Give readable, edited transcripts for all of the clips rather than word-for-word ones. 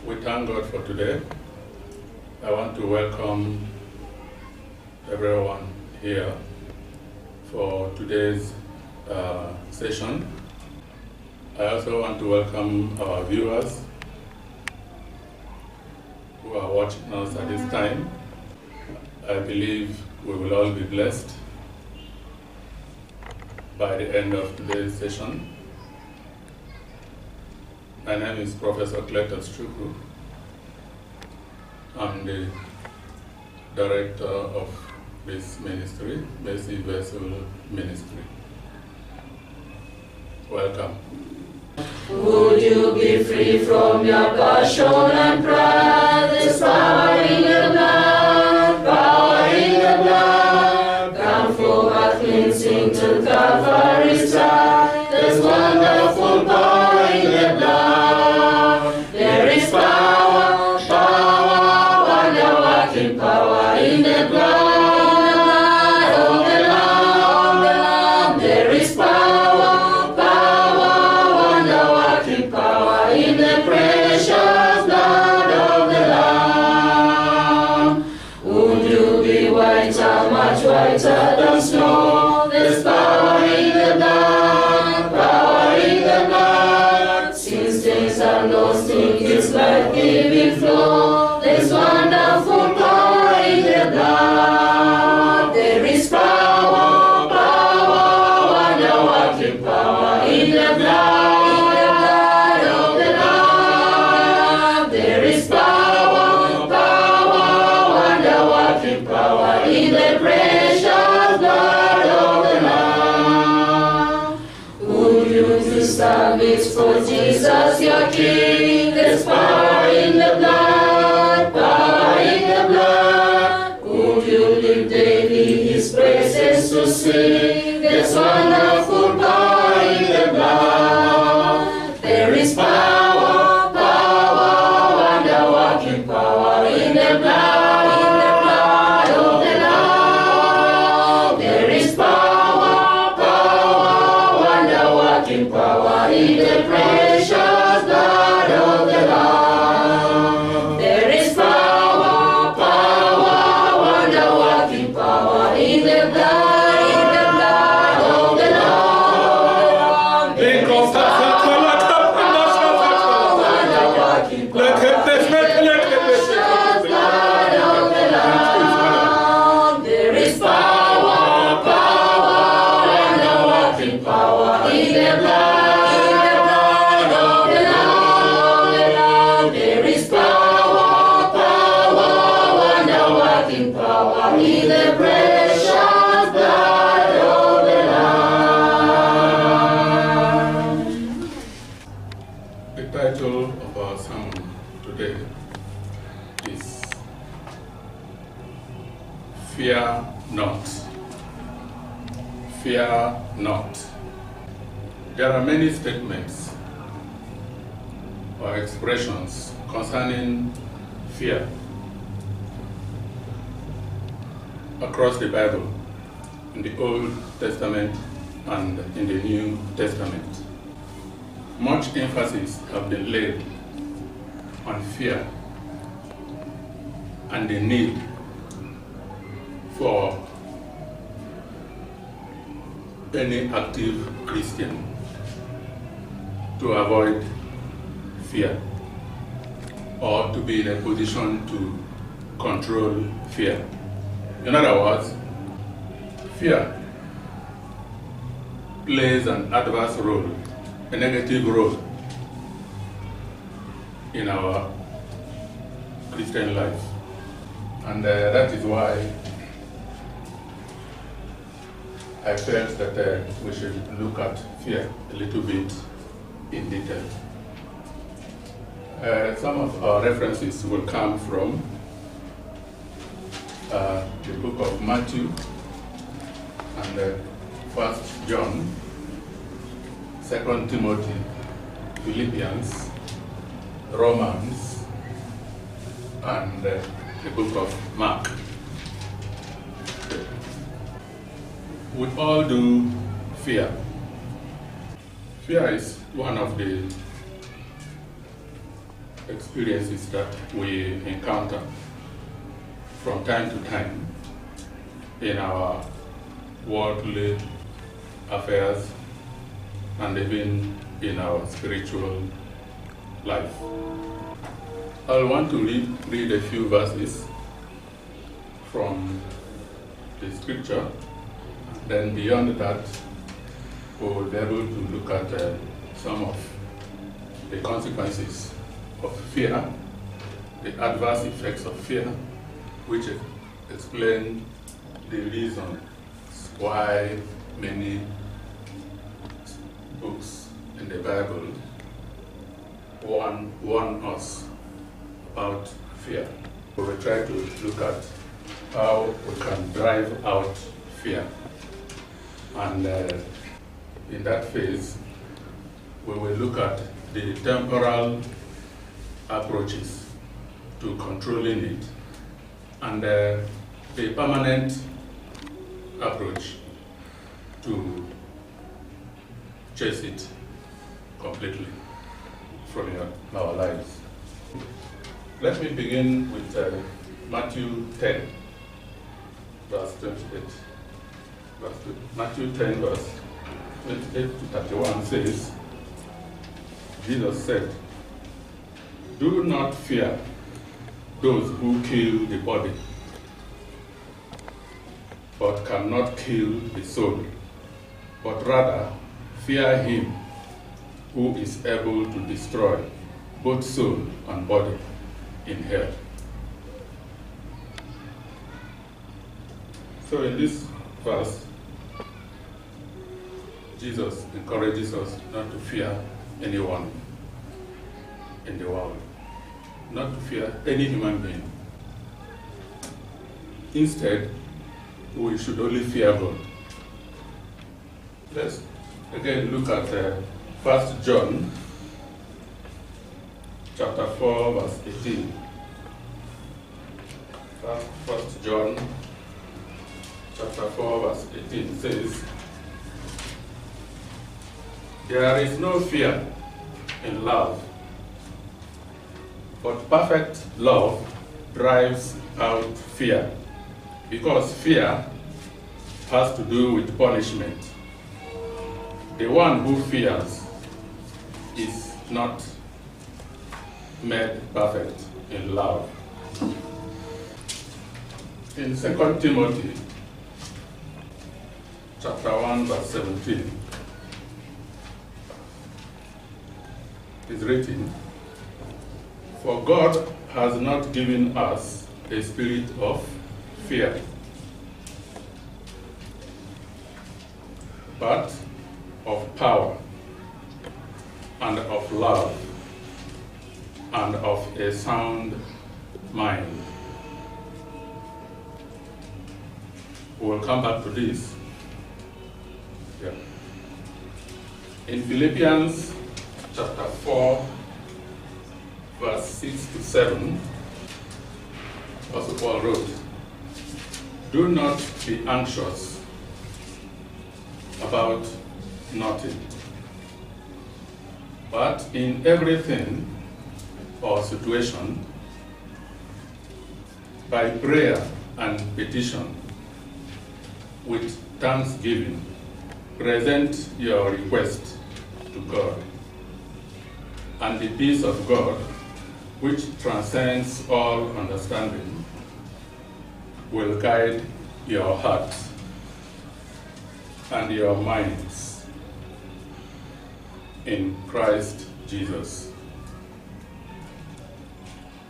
We thank God for today. I want to welcome everyone here for today's session. I also want to welcome our viewers who are watching us at this time. I believe we will all be blessed by the end of today's session. My name is Professor Cletus Chukwu. I'm the director of this ministry, Mercy Vessel Ministry. Welcome. Would you be free from your passion and pride? There's power in the blood, power in the blood. Come forward, cleansing to Calvary's side. There's wonderful power in the blood. There is power, power, wonder-working power in the blood. Whiter than snow, there's power in the blood, power in the blood. Sin stains are lost in His life-giving flow. There's wonderful power in the blood. There is power, power, wonder-working power in the blood of the Lamb. There is power, power, wonder-working power in the precious blood of the Lamb. Would you do service for Jesus your King? There's power in the blood, power in the blood. Would you live daily His praises to sing? There's wonderful power in the blood. There is power, power, wonder-working power in the blood. Power in the precious blood of the Lamb. There is power, power, wonder-working power in the blood of the Lamb. There is power, wonder-working power in the precious blood of the Lamb. There is power, power, wonder-working power in the blood. Power in the precious blood of the Lamb. The title of our sermon today is Fear Not. Fear not. There are many statements or expressions concerning fear across the Bible, in the Old Testament and in the New Testament. Much emphasis has been laid on fear and the need for any active Christian to avoid fear or to be in a position to control fear. In other words, fear plays an adverse role, a negative role in our Christian life. And that is why I felt that we should look at fear a little bit in detail. Some of our references will come from the book of Matthew and 1 John, 2 Timothy, Philippians, Romans, and the book of Mark. We all do fear. Fear is one of the experiences that we encounter from time to time in our worldly affairs and even in our spiritual life. I want to read a few verses from the scripture. Then beyond that, we will be able to look at some of the consequences of fear, the adverse effects of fear, which explain the reason why many books in the Bible warn us about fear. We will try to look at how we can drive out fear. And in that phase, we will look at the temporal approaches to controlling it and the permanent approach to chase it completely from our lives. Let me begin with Matthew 10, verse 28. Matthew 10, verse 28 to 31 says, Jesus said, "Do not fear those who kill the body, but cannot kill the soul, but rather fear him who is able to destroy both soul and body in hell." So in this verse, Jesus encourages us not to fear anyone in the world, not to fear any human being. Instead, we should only fear God. Let's again look at 1 John chapter 4, verse 18. 1 John chapter 4, verse 18 says, "There is no fear in love, but perfect love drives out fear, because fear has to do with punishment. The one who fears is not made perfect in love." In 2 Timothy chapter 1, verse 17, is written, "For God has not given us a spirit of fear, but of power and of love and of a sound mind." We'll come back to this. Yeah. In Philippians chapter 4, verse 6 to 7, Apostle Paul wrote, "Do not be anxious about nothing, but in everything or situation, by prayer and petition, with thanksgiving, present your request to God. And the peace of God, which transcends all understanding, will guide your hearts and your minds in Christ Jesus."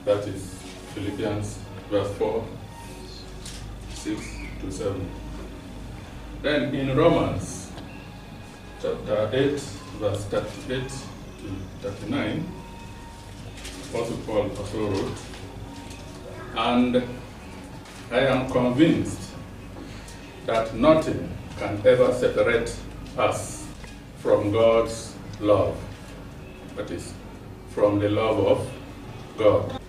That is Philippians verse 4, 6 to 7. Then in Romans chapter 8, verse 38 to 39, Apostle Paul also wrote, "And I am convinced that nothing can ever separate us from God's love," that is, from the love of God.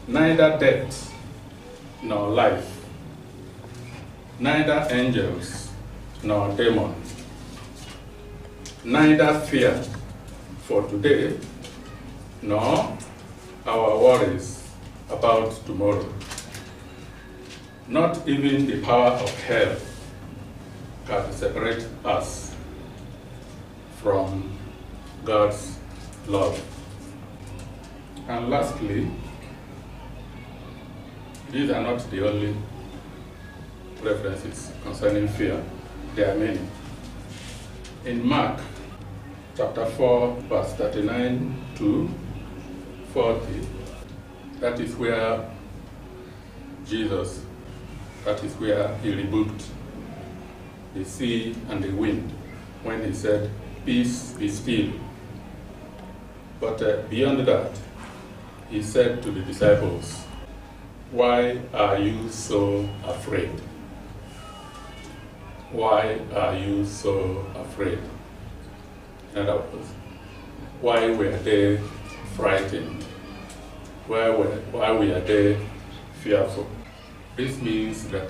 "Neither death nor life, neither angels nor demons, neither fear for today, nor our worries about tomorrow. Not even the power of hell can separate us from God's love. And lastly, these are not the only references concerning fear. There are many. In Mark chapter 4, verse 39 to 40, that is where Jesus, that is where he rebuked the sea and the wind when he said, "Peace, be still." But beyond that, he said to the disciples, "Why are you so afraid? Why are you so afraid?" In other words, why were they frightened? Why were they fearful? This means that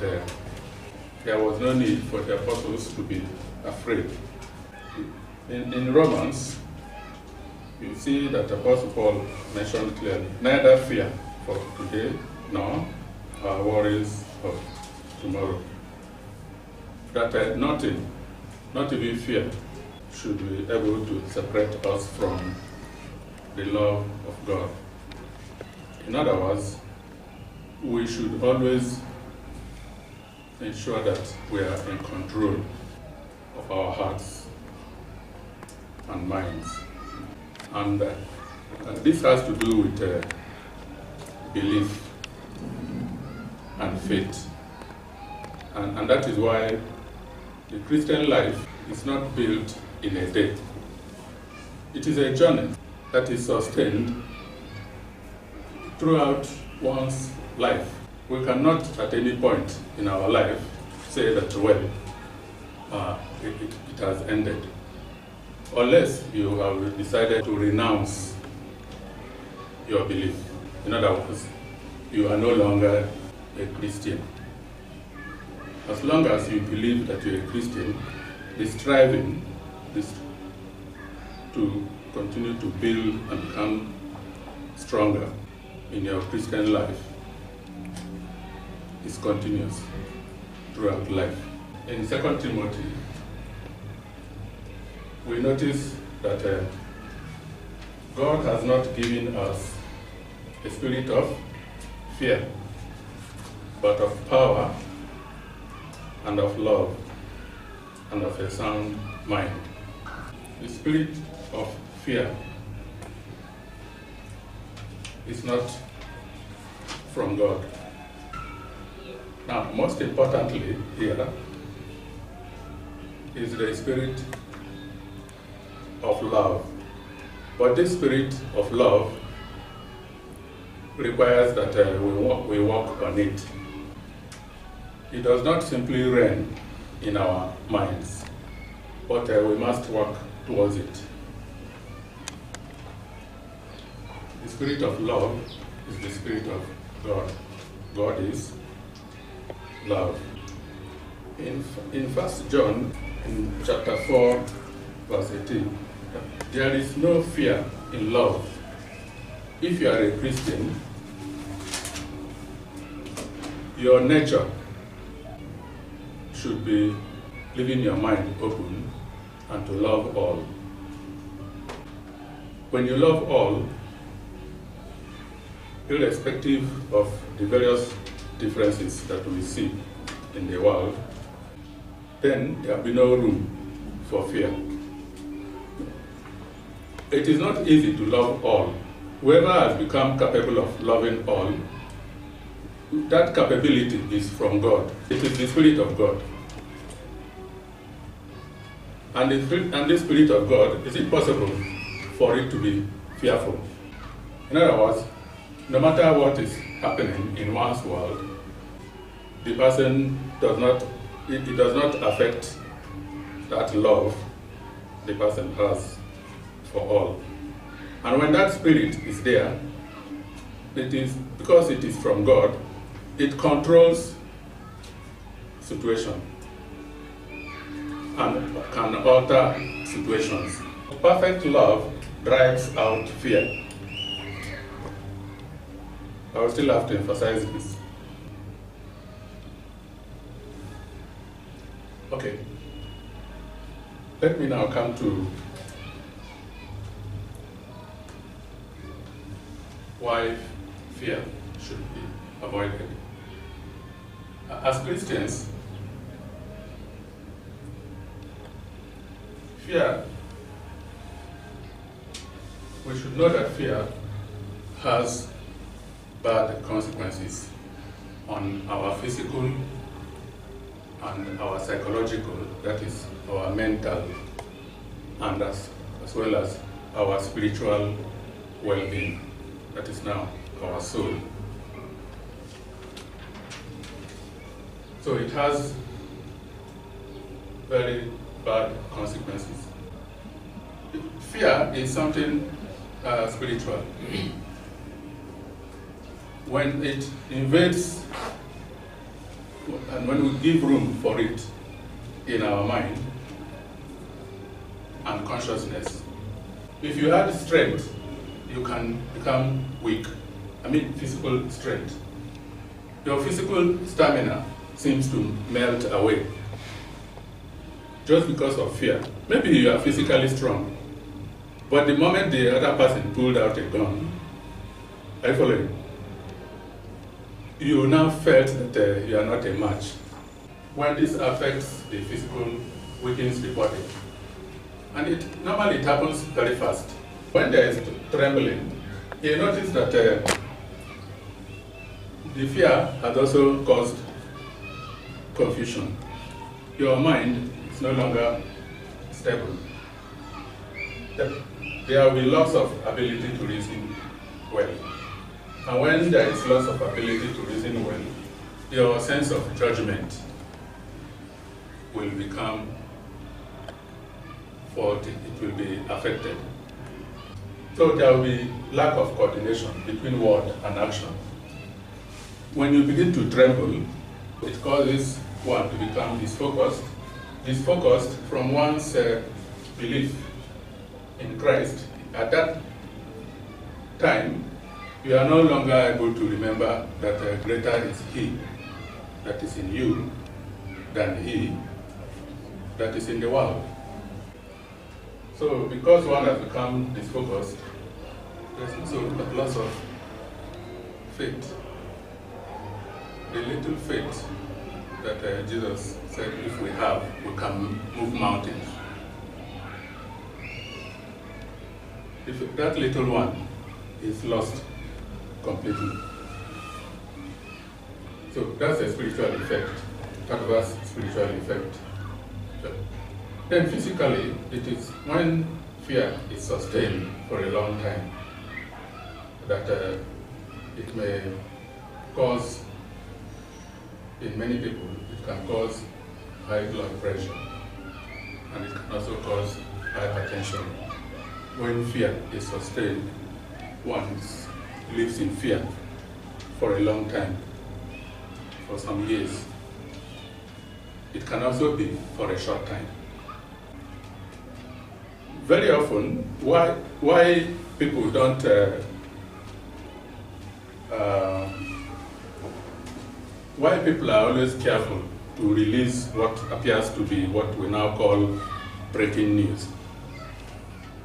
there was no need for the apostles to be afraid. In Romans, you see that Apostle Paul mentioned clearly, neither fear for today nor our worries of tomorrow. That nothing, not even fear, should be able to separate us from the love of God. In other words, we should always ensure that we are in control of our hearts and minds. And this has to do with belief and faith. And that is why the Christian life is not built in a day. It is a journey that is sustained throughout one's life. We cannot at any point in our life say that, well, it has ended, unless you have decided to renounce your belief. In other words, you are no longer a Christian. As long as you believe that you're a Christian, the striving is to continue to build and become stronger in your Christian life is continuous throughout life. In 2 Timothy, we notice that God has not given us a spirit of fear, but of power and of love and of a sound mind. The spirit of fear is not from God. Now, most importantly here is the spirit of love. But this spirit of love requires that we walk on it. It does not simply reign in our minds, but we must work towards it. The spirit of love is the spirit of God. God is love. In 1 John, in chapter 4, verse 18, there is no fear in love. If you are a Christian, your nature should be leaving your mind open and to love all. When you love all, irrespective of the various differences that we see in the world, then there will be no room for fear. It is not easy to love all. Whoever has become capable of loving all, that capability is from God. It is the Spirit of God. And the Spirit of God, is it possible for it to be fearful? In other words, no matter what is happening in one's world, the person does not affect that love the person has for all. And when that spirit is there, it is because it is from God, it controls situation and can alter situations. Perfect love drives out fear. I will still have to emphasize this. Okay. Let me now come to why fear should be avoided. As Christians, we should know that fear has bad consequences on our physical and our psychological, that is our mental, and as well as our spiritual well-being, that is now our soul. So it has very bad consequences. Fear is something spiritual. When it invades and when we give room for it in our mind and consciousness, if you had strength, you can become weak. I mean physical strength. Your physical stamina seems to melt away just because of fear. Maybe you are physically strong, but the moment the other person pulled out a gun, are you following? You now felt that you are not a match. When this affects the physical, weakens the body. And it normally happens very fast. When there is trembling, you notice that the fear has also caused confusion. Your mind is no longer stable. There will be loss of ability to reason well. And when there is loss of ability to reason well, your sense of judgment will become faulty, it will be affected. So there will be lack of coordination between word and action. When you begin to tremble, it causes one to become disfocused from one's belief in Christ. At that time, you are no longer able to remember that greater is He that is in you than he that is in the world. So because one has become disfocused, there's also a loss of faith. The little faith that Jesus said if we have, we can move mountains. If that little one is lost completely. So that's a spiritual effect, adverse spiritual effect. Then physically, it is when fear is sustained for a long time that it may cause, in many people, it can cause high blood pressure, and it can also cause hypertension. When fear is sustained, one lives in fear for a long time, for some years. It can also be for a short time. Very often, why people don't why people are always careful to release what appears to be what we now call breaking news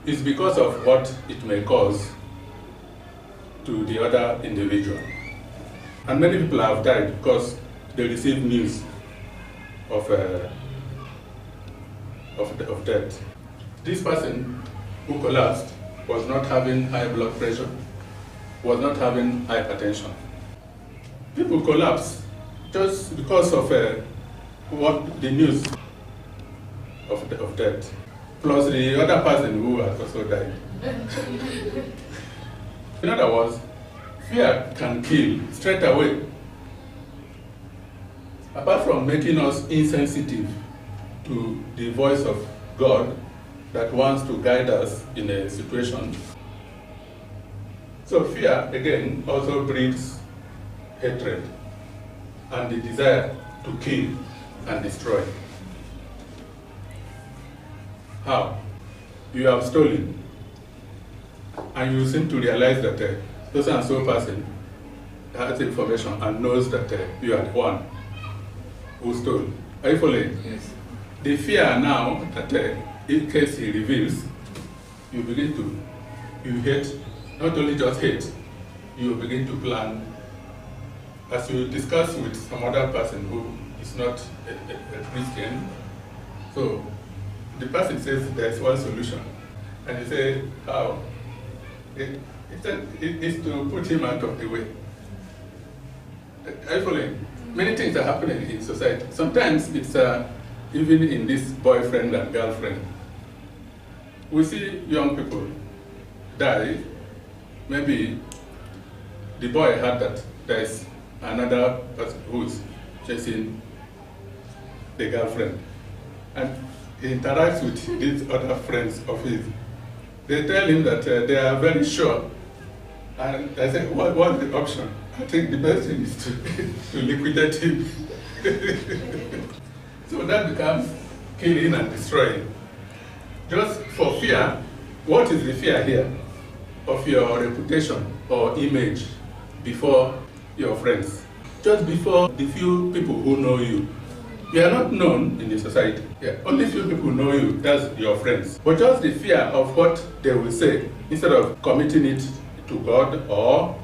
is because of what it may cause to the other individual. And many people have died because they received news of death. This person who collapsed was not having high blood pressure, was not having hypertension. People collapse just because of what the news of death, plus the other person who has also died. In other words, fear can kill straight away. Apart from making us insensitive to the voice of God that wants to guide us in a situation. So fear, again, also breeds hatred and the desire to kill and destroy. How? You have stolen, and you seem to realize that so and so person has information and knows that you are the one who stole. Are you following? Yes. The fear now that in case he reveals, you begin to, you hate, not only just hate, you begin to plan, as you discuss with some other person who is not a Christian. So the person says there's one solution, and you say, how? It's to put him out of the way. Are you following? Many things are happening in society. Sometimes it's even in this boyfriend and girlfriend. We see young people die. Maybe the boy heard that there's another person who's chasing the girlfriend, and he interacts with these other friends of his. They tell him that they are very sure, and I say, what's the option? I think the best thing is to liquidate him. So that becomes killing and destroying. Just for fear. What is the fear here? Of your reputation or image before your friends. Just before the few people who know you. You are not known in the society. Yeah. Only few people know you, that's your friends. But just the fear of what they will say, instead of committing it to God or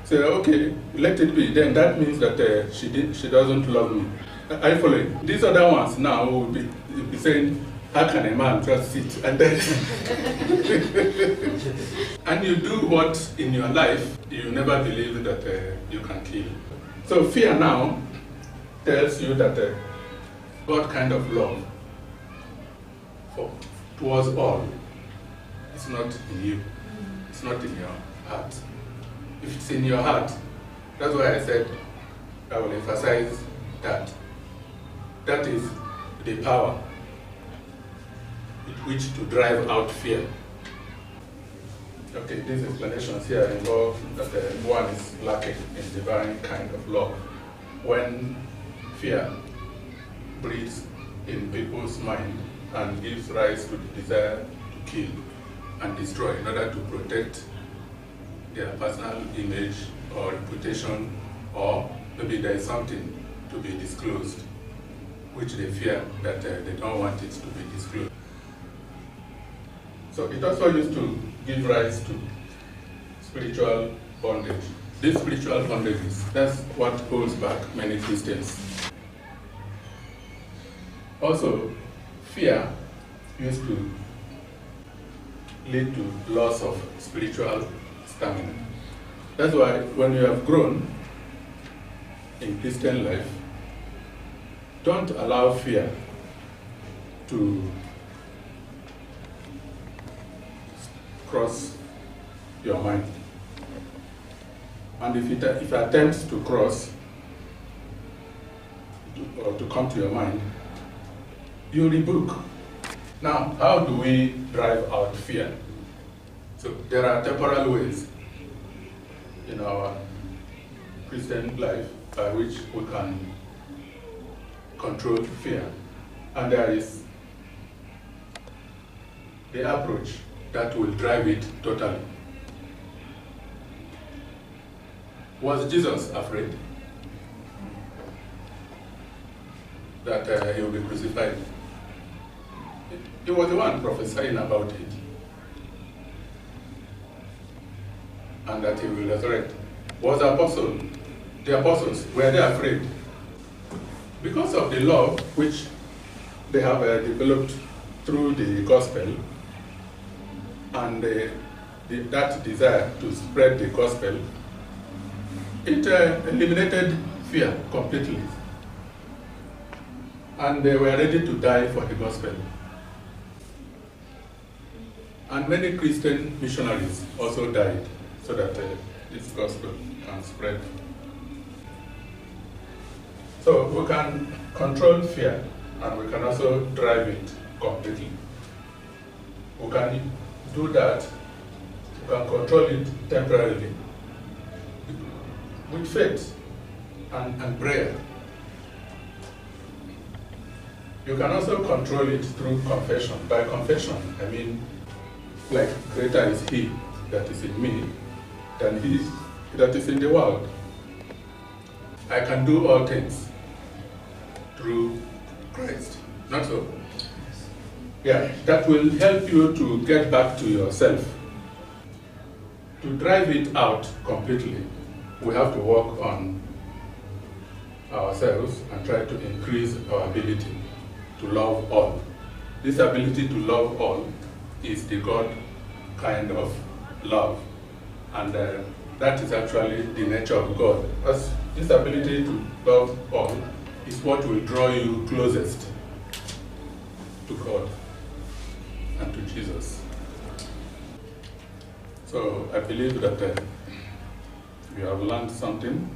say, okay, let it be, then that means that she doesn't love me. Are you following? These other ones now will be saying, how can a man just sit and then and you do what in your life you never believe that you can kill. So fear now tells you that God kind of love towards all. It's not in you. It's not in your heart. If it's in your heart, that's why I said I will emphasize that. That is the power with which to drive out fear. Okay, these explanations here involve that one is lacking in divine kind of love. When fear breeds in people's mind and gives rise to the desire to kill and destroy in order to protect their personal image or reputation, or maybe there is something to be disclosed which they fear that they don't want it to be disclosed. So it also used to give rise to spiritual bondage. These spiritual bondages, that's what holds back many Christians. Also, fear used to lead to loss of spiritual stamina. That's why when you have grown in Christian life, don't allow fear to cross your mind. And if it attempts to cross or to come to your mind, you rebuke. Now, how do we drive out fear? So there are temporal ways in our Christian life by which we can control fear. And there is the approach that will drive it totally. Was Jesus afraid that he will be crucified? He was the one prophesying about it, and that he will resurrect. Was the apostles, were they afraid? Because of the love which they have developed through the gospel, and that desire to spread the gospel, it eliminated fear completely. And they were ready to die for the gospel. And many Christian missionaries also died so that this gospel can spread. So we can control fear, and we can also drive it completely. We can do that, we can control it temporarily with faith and prayer. You can also control it through confession. By confession, I mean, like, greater is he that is in me than he that is in the world. I can do all things through Christ. Not so? Yeah, that will help you to get back to yourself. To drive it out completely, we have to work on ourselves and try to increase our ability to love all. This ability to love all is the God kind of love, and that is actually the nature of God. As this ability to love all is what will draw you closest to God and to Jesus. So I believe that you have learned something.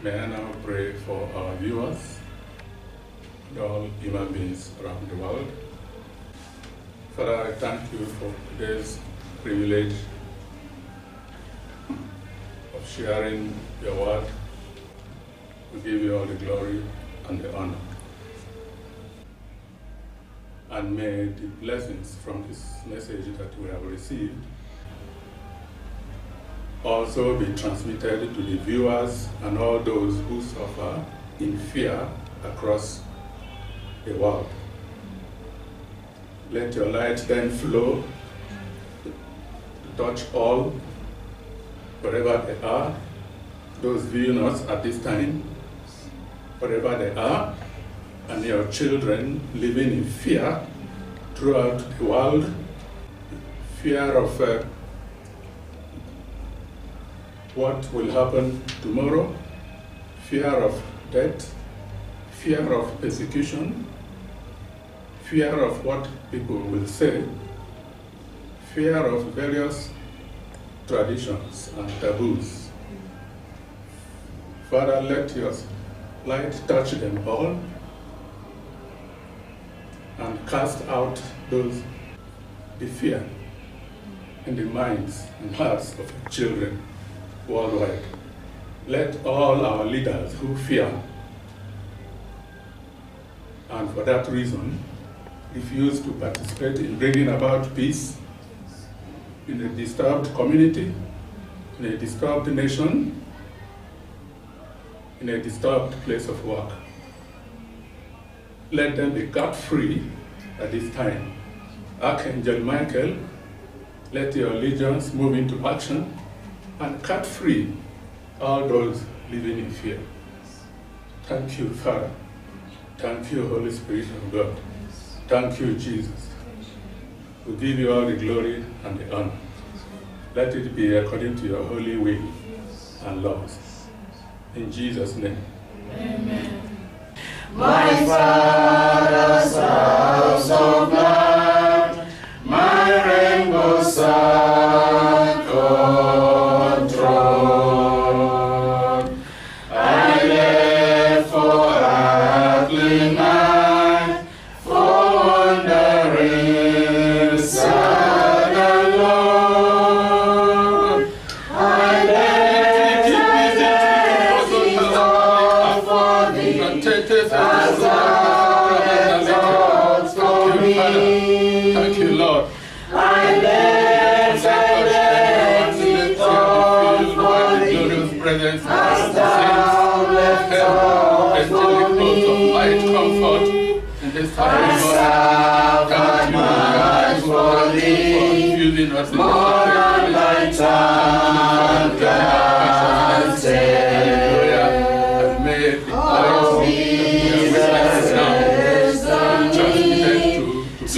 May I now pray for our viewers and all human beings around the world. Father, I thank you for today's privilege of sharing your word. We give you all the glory and the honor. And may the blessings from this message that we have received also be transmitted to the viewers and all those who suffer in fear across the world. Let your light then flow to touch all, wherever they are, those viewing us at this time, wherever they are, and your children living in fear throughout the world, fear of what will happen tomorrow, fear of death, fear of persecution, fear of what people will say, fear of various traditions and taboos. Father, let your light touch them all and cast out the fear in the minds and hearts of children worldwide. Let all our leaders who fear, and for that reason refuse to participate in bringing about peace in a disturbed community, in a disturbed nation, in a disturbed place of work. Let them be cut free at this time. Archangel Michael, let your legions move into action and cut free all those living in fear. Thank you, Father. Thank you, Holy Spirit of God. Thank you, Jesus. We give you all the glory and the honor. Let it be according to your holy will and laws. In Jesus' name. Amen. My Father's house of light, my rainbow sun control. I left for earthly night, for wandering sad and lone. I left it all for thee, as thou hast taught for me. Thank you, Lord. I left it all for thee, Presence as thou left all for me. Light, comfort in this I time, Lord. suffered much for thee, Confusing us in more than thy tongue can say. Hallelujah. Made the Oh, light Jesus, transmitted to to